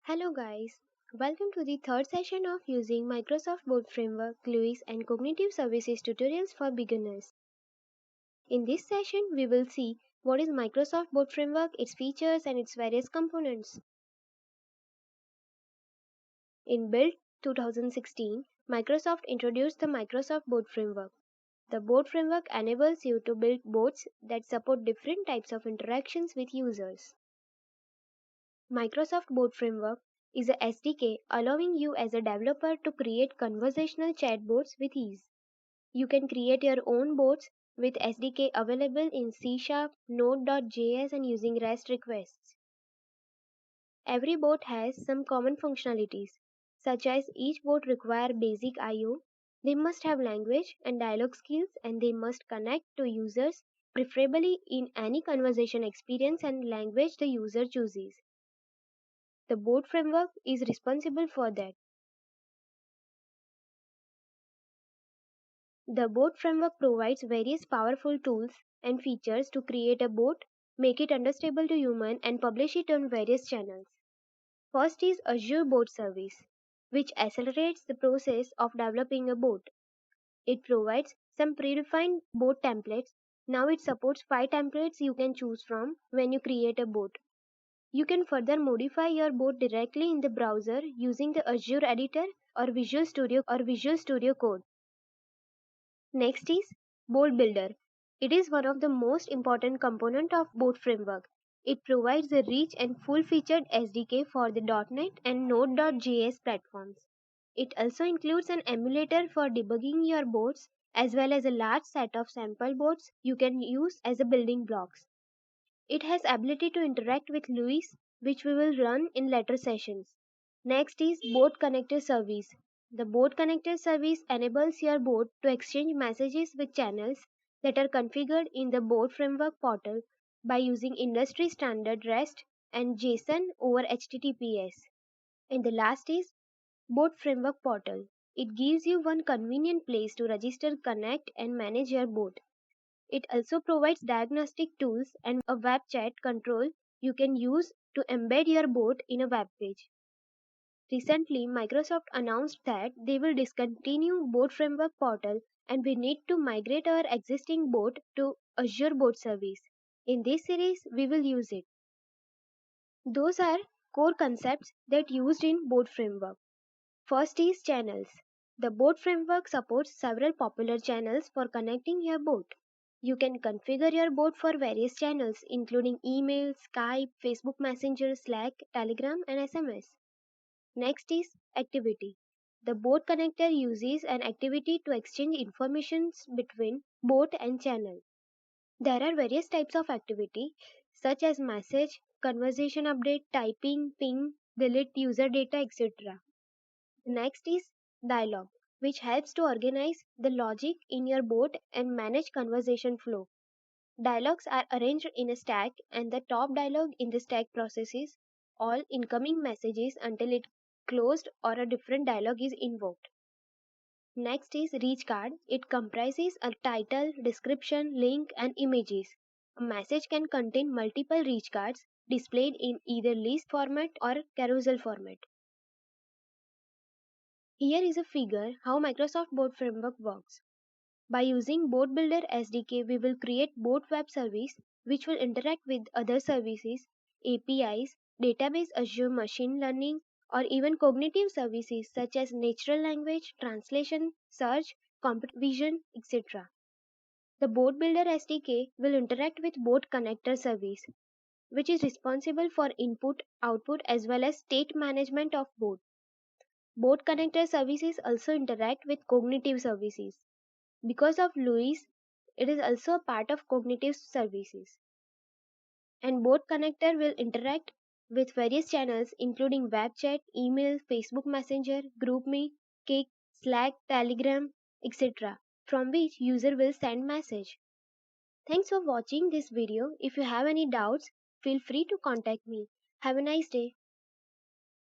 Hello guys, welcome to the third session of using Microsoft Board Framework, GUIs and Cognitive Services tutorials for beginners. In this session, we will see what is Microsoft Board Framework, its features and its various components. In Build 2016, Microsoft introduced the Microsoft Board Framework. The Board Framework enables you to build boards that support different types of interactions with users. Microsoft Board Framework is a SDK allowing you as a developer to create conversational chatbots with ease. You can create your own bots with SDK available in C#, Node.js and using REST requests. Every bot has some common functionalities, such as each bot requires basic I/O, they must have language and dialogue skills, and they must connect to users, preferably in any conversation experience and language the user chooses. The board framework is responsible for that. The board framework provides various powerful tools and features to create a board, make it understandable to human, and publish it on various channels. First is Azure Board Service, which accelerates the process of developing a board. It provides some predefined board templates. Now it supports 5 templates you can choose from when you create a board. You can further modify your board directly in the browser using the Azure Editor or Visual Studio Code. Next is Board Builder. It is one of the most important component of Board framework. It provides a rich and full-featured SDK for the .NET and Node.js platforms. It also includes an emulator for debugging your boards as well as a large set of sample boards you can use as a building blocks. It has ability to interact with LUIS, which we will run in later sessions. Next is Board Connector Service. The Board Connector Service enables your board to exchange messages with channels that are configured in the Board Framework portal by using industry standard REST and JSON over HTTPS. And the last is Board Framework Portal. It gives you one convenient place to register, connect, and manage your board. It also provides diagnostic tools and a web chat control you can use to embed your board in a web page. Recently, Microsoft announced that they will discontinue Board Framework Portal and we need to migrate our existing board to Azure Board Service. In this series, we will use it. Those are core concepts that used in Board Framework. First is channels. The Board Framework supports several popular channels for connecting your board. You can configure your board for various channels including email, Skype, Facebook Messenger, Slack, Telegram and SMS. Next is activity. The board connector uses an activity to exchange information between board and channel. There are various types of activity such as message, conversation update, typing, ping, delete user data, etc. Next is dialogue, which helps to organize the logic in your board and manage conversation flow. Dialogues are arranged in a stack and the top dialogue in the stack processes all incoming messages until it closed or a different dialogue is invoked. Next is reach card. It comprises a title, description, link and images. A message can contain multiple reach cards displayed in either list format or carousel format. Here is a figure how Microsoft Board Framework works. By using Board Builder SDK, we will create Board Web Service which will interact with other services, APIs, database Azure machine learning, or even cognitive services such as natural language, translation, search, computer vision, etc. The Board Builder SDK will interact with Board Connector Service, which is responsible for input, output, as well as state management of board. Board Connector Services also interact with cognitive services. Because of LUIS, it is also a part of cognitive services. And Board Connector will interact with various channels including web chat, email, Facebook Messenger, GroupMe, Kik, Slack, Telegram, etc. from which user will send message. Thanks for watching this video. If you have any doubts, feel free to contact me. Have a nice day.